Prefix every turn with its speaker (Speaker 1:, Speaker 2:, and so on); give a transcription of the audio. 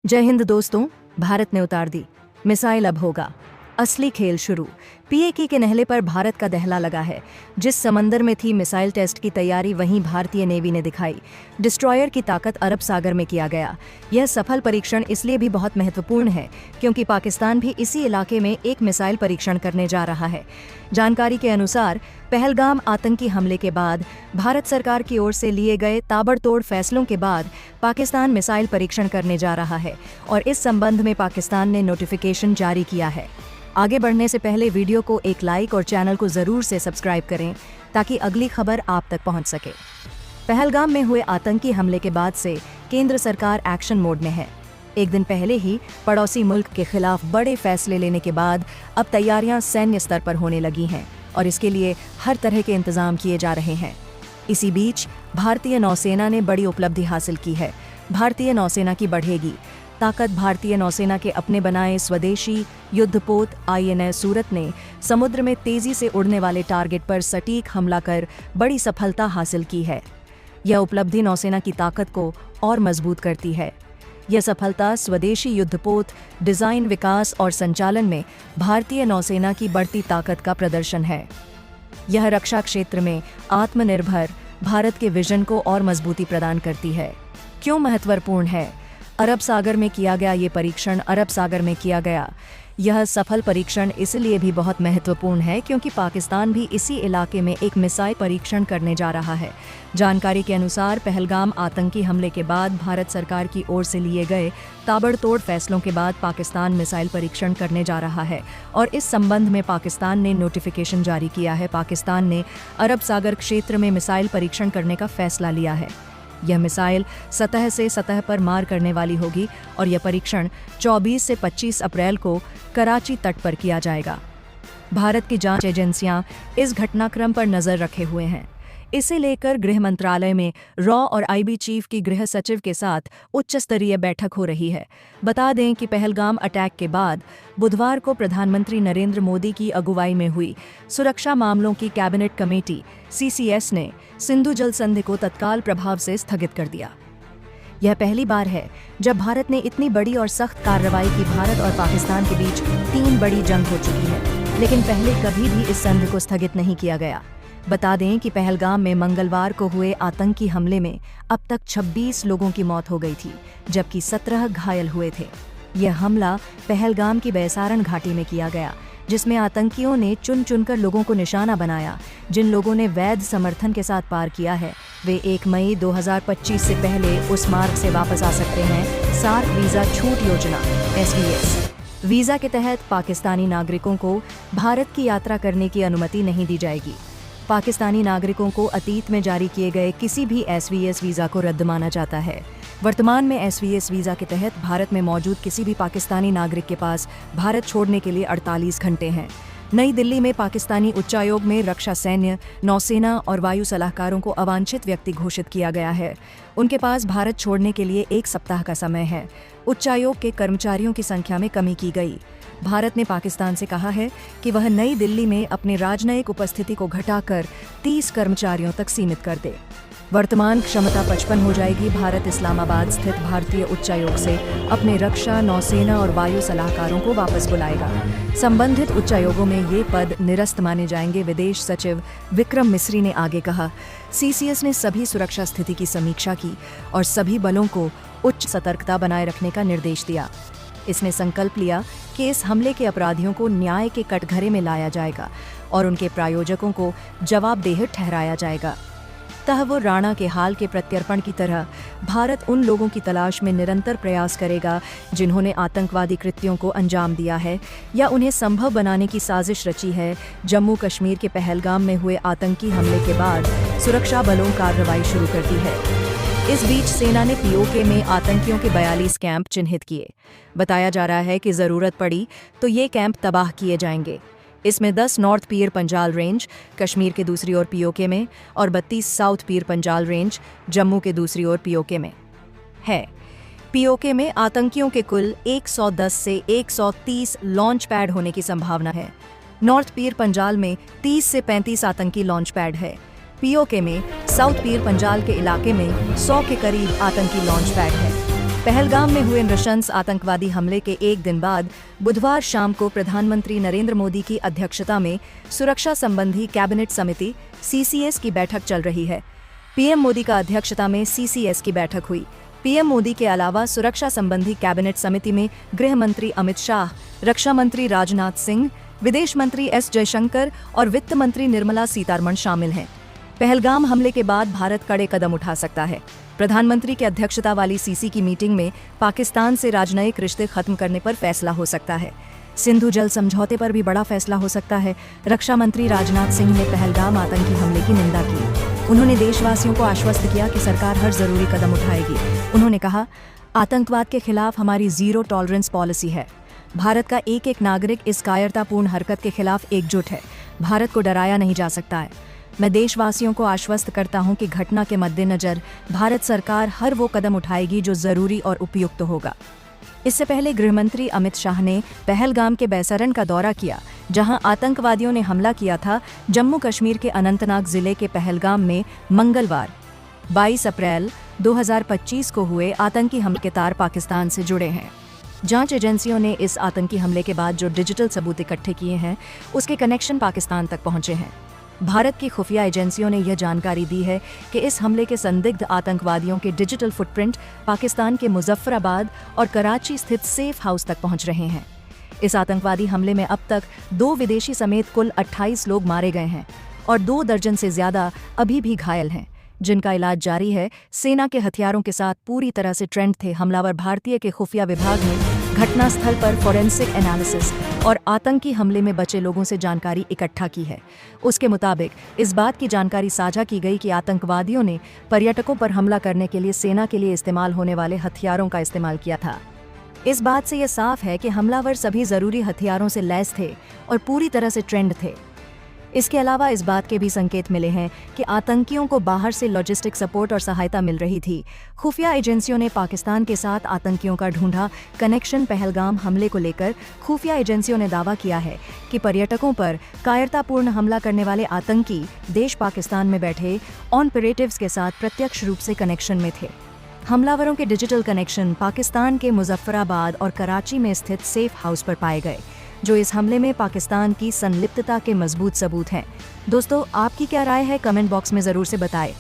Speaker 1: जय हिंद दोस्तों। भारत ने उतार दी मिसाइल, अब होगा असली खेल शुरू। पीएके के नहले पर भारत का दहला लगा है। जिस समंदर में थी मिसाइल टेस्ट की तैयारी, वहीं भारतीय नेवी ने दिखाई। डिस्ट्रॉयर की ताकत अरब सागर में किया गया। यह सफल परीक्षण इसलिए भी बहुत महत्वपूर्ण है क्योंकि पाकिस्तान भी इसी इलाके में एक मिसाइल परीक्षण करने जा रहा है। जानकारी के अनुसार पहलगाम आतंकी हमले के बाद भारत सरकार की ओर से लिए गए ताबड़तोड़ फैसलों के बाद पाकिस्तान मिसाइल परीक्षण करने जा रहा है और इस संबंध में पाकिस्तान ने नोटिफिकेशन जारी किया है। आगे बढ़ने से पहले वीडियो को एक लाइक और चैनल को जरूर से सब्सक्राइब करें ताकि अगली खबर आप तक पहुंच सके। पहलगाम में हुए आतंकी हमले के बाद से केंद्र सरकार एक्शन मोड में है। एक दिन पहले ही पड़ोसी मुल्क के खिलाफ बड़े फैसले लेने के बाद अब तैयारियां सैन्य स्तर पर होने लगी हैं और इसके लिए हर तरह के इंतजाम किए जा रहे हैं। इसी बीच भारतीय नौसेना ने बड़ी उपलब्धि हासिल की है। भारतीय नौसेना की बढ़ेगी ताकत। भारतीय नौसेना के अपने बनाए स्वदेशी युद्धपोत INS सूरत ने समुद्र में तेजी से उड़ने वाले टारगेट पर सटीक हमला कर बड़ी सफलता हासिल की है। यह उपलब्धि नौसेना की ताकत को और मजबूत करती है। यह सफलता स्वदेशी युद्धपोत डिजाइन, विकास और संचालन में भारतीय नौसेना की बढ़ती ताकत का प्रदर्शन है। यह रक्षा क्षेत्र में आत्मनिर्भर भारत के विजन को और मजबूती प्रदान करती है। क्यों महत्वपूर्ण है? अरब सागर में किया गया ये परीक्षण अरब सागर में किया गया। यह सफल परीक्षण इसलिए भी बहुत महत्वपूर्ण है क्योंकि पाकिस्तान भी इसी इलाके में एक मिसाइल परीक्षण करने जा रहा है। जानकारी के अनुसार पहलगाम आतंकी हमले के बाद भारत सरकार की ओर से लिए गए ताबड़तोड़ फैसलों के बाद पाकिस्तान मिसाइल परीक्षण करने जा रहा है और इस संबंध में पाकिस्तान ने नोटिफिकेशन जारी किया है। पाकिस्तान ने अरब सागर क्षेत्र में मिसाइल परीक्षण करने का फैसला लिया है। यह मिसाइल सतह से सतह पर मार करने वाली होगी और यह परीक्षण 24 से 25 अप्रैल को कराची तट पर किया जाएगा। भारत की जांच एजेंसियां इस घटनाक्रम पर नजर रखे हुए हैं। इसे लेकर गृह मंत्रालय में रॉ और IB चीफ की गृह सचिव के साथ उच्च स्तरीय बैठक हो रही है। बता दें कि पहलगाम अटैक के बाद बुधवार को प्रधानमंत्री नरेंद्र मोदी की अगुवाई में हुई सुरक्षा मामलों की कैबिनेट कमेटी CCS ने सिंधु जल संधि को तत्काल प्रभाव से स्थगित कर दिया। यह पहली बार है जब भारत ने इतनी बड़ी और सख्त कार्रवाई की। भारत और पाकिस्तान के बीच 3 बड़ी जंग हो चुकी है, लेकिन पहले कभी भी इस संधि को स्थगित नहीं किया गया। बता दें कि पहलगाम में मंगलवार को हुए आतंकी हमले में अब तक 26 लोगों की मौत हो गई थी, जबकि 17 घायल हुए थे। यह हमला पहलगाम की बैसारण घाटी में किया गया, जिसमें आतंकियों ने चुन चुनकर लोगों को निशाना बनाया। जिन लोगों ने वैध समर्थन के साथ पार किया है, वे 1 मई 2025 से पहले उस मार्ग से वापस आ सकते हैं। सार्क वीजा छूट योजना SVS वीजा के तहत पाकिस्तानी नागरिकों को भारत की यात्रा करने की अनुमति नहीं दी जाएगी। पाकिस्तानी नागरिकों को अतीत में जारी किए गए किसी भी SVS वीज़ा को रद्द माना जाता है। वर्तमान में SVS वीज़ा के तहत भारत में मौजूद किसी भी पाकिस्तानी नागरिक के पास भारत छोड़ने के लिए 48 घंटे हैं। नई दिल्ली में पाकिस्तानी उच्चायोग में रक्षा, सैन्य, नौसेना और वायु सलाहकारों को अवांछित व्यक्ति घोषित किया गया है। उनके पास भारत छोड़ने के लिए 1 सप्ताह का समय है। उच्चायोग के कर्मचारियों की संख्या में कमी की गई। भारत ने पाकिस्तान से कहा है कि वह नई दिल्ली में अपने राजनयिक उपस्थिति को घटाकर 30 कर्मचारियों तक सीमित कर दे। वर्तमान क्षमता 55 हो जाएगी। भारत इस्लामाबाद स्थित भारतीय उच्चायोग से अपने रक्षा, नौसेना और वायु सलाहकारों को वापस बुलाएगा। संबंधित उच्चायोगों में ये पद निरस्त माने जाएंगे। विदेश सचिव विक्रम मिस्री ने आगे कहा, CCS ने सभी सुरक्षा स्थिति की समीक्षा की और सभी बलों को उच्च सतर्कता बनाए रखने का निर्देश दिया। इसने संकल्प लिया कि इस हमले के अपराधियों को न्याय के कटघरे में लाया जाएगा और उनके प्रायोजकों को जवाबदेह ठहराया जाएगा। तहव्वुर राणा के हाल के प्रत्यर्पण की तरह भारत उन लोगों की तलाश में निरंतर प्रयास करेगा जिन्होंने आतंकवादी कृत्यों को अंजाम दिया है या उन्हें संभव बनाने की साजिश रची है। जम्मू कश्मीर के पहलगाम में हुए आतंकी हमले के बाद सुरक्षा बलों कार्रवाई शुरू कर दी है। इस बीच सेना ने POK में आतंकियों के 42 कैंप चिन्हित किए। बताया जा रहा है कि जरूरत पड़ी तो ये कैंप तबाह किए जाएंगे। इसमें 10 नॉर्थ पीर पंजाल रेंज कश्मीर के दूसरी ओर POK में और 32 साउथ पीर पंजाल रेंज जम्मू के दूसरी ओर POK में है। POK में आतंकियों के कुल 110 से 130 लॉन्च पैड होने की संभावना है। नॉर्थ पीर पंजाल में 30 से 35 आतंकी लॉन्च पैड है। POK में साउथ पीर पंजाल के इलाके में 100 के करीब आतंकी लॉन्च पैड है। पहलगाम में हुए नृशंस आतंकवादी हमले के एक दिन बाद बुधवार शाम को प्रधानमंत्री नरेंद्र मोदी की अध्यक्षता में सुरक्षा संबंधी कैबिनेट समिति (CCS) की बैठक चल रही है। पीएम मोदी का अध्यक्षता में CCS की बैठक हुई। पीएम मोदी के अलावा सुरक्षा संबंधी कैबिनेट समिति में गृह मंत्री अमित शाह, रक्षा मंत्री राजनाथ सिंह, विदेश मंत्री S जयशंकर और वित्त मंत्री निर्मला सीतारमण शामिल हैं। पहलगाम हमले के बाद भारत कड़े कदम उठा सकता है। प्रधानमंत्री की अध्यक्षता वाली CC की मीटिंग में पाकिस्तान से राजनयिक रिश्ते खत्म करने पर फैसला हो सकता है। सिंधु जल समझौते पर भी बड़ा फैसला हो सकता है। रक्षा मंत्री राजनाथ सिंह ने पहलगाम आतंकी हमले की निंदा की। उन्होंने देशवासियों को आश्वस्त किया कि सरकार हर जरूरी कदम उठाएगी। उन्होंने कहा, आतंकवाद के खिलाफ हमारी जीरो टॉलरेंस पॉलिसी है। भारत का एक एक नागरिक इस कायरतापूर्ण हरकत के खिलाफ एकजुट है। भारत को डराया नहीं जा सकता है। मैं देशवासियों को आश्वस्त करता हूं कि घटना के मद्देनजर भारत सरकार हर वो कदम उठाएगी जो जरूरी और उपयुक्त होगा। इससे पहले गृहमंत्री अमित शाह ने पहलगाम के बैसरन का दौरा किया, जहां आतंकवादियों ने हमला किया था। जम्मू कश्मीर के अनंतनाग जिले के पहलगाम में मंगलवार 22 अप्रैल 2025 को हुए आतंकी हमले के तार पाकिस्तान से जुड़े हैं। जांच एजेंसियों ने इस आतंकी हमले के बाद जो डिजिटल सबूत इकट्ठे किए हैं, उसके कनेक्शन पाकिस्तान तक पहुंचे हैं। भारत की खुफिया एजेंसियों ने यह जानकारी दी है कि इस हमले के संदिग्ध आतंकवादियों के डिजिटल फुटप्रिंट पाकिस्तान के मुजफ्फराबाद और कराची स्थित सेफ हाउस तक पहुंच रहे हैं। इस आतंकवादी हमले में अब तक 2 विदेशी समेत कुल 28 लोग मारे गए हैं और 2 दर्जन से ज्यादा अभी भी घायल हैं, जिनका इलाज जारी है। सेना के हथियारों के साथ पूरी तरह से ट्रेंड थे हमलावर। भारतीय के खुफिया विभाग ने घटनास्थल पर फोरेंसिक एनालिसिस और आतंकी हमले में बचे लोगों से जानकारी इकट्ठा की है। उसके मुताबिक इस बात की जानकारी साझा की गई कि आतंकवादियों ने पर्यटकों पर हमला करने के लिए सेना के लिए इस्तेमाल होने वाले हथियारों का इस्तेमाल किया था। इस बात से यह साफ है कि हमलावर सभी जरूरी हथियारों से लैस थे और पूरी तरह से ट्रेंड थे। इसके अलावा इस बात के भी संकेत मिले हैं कि आतंकियों को बाहर से लॉजिस्टिक सपोर्ट और सहायता मिल रही थी। खुफिया एजेंसियों ने पाकिस्तान के साथ आतंकियों का ढूंढा कनेक्शन। पहलगाम हमले को लेकर खुफिया एजेंसियों ने दावा किया है कि पर्यटकों पर कायरतापूर्ण हमला करने वाले आतंकी देश पाकिस्तान में बैठे ऑपरेटिव्स के साथ प्रत्यक्ष रूप से कनेक्शन में थे। हमलावरों के डिजिटल कनेक्शन पाकिस्तान के मुजफ्फराबाद और कराची में स्थित सेफ हाउस पर पाए गए, जो इस हमले में पाकिस्तान की संलिप्तता के मजबूत सबूत हैं। दोस्तों, आपकी क्या राय है? कमेंट बॉक्स में ज़रूर से बताएं।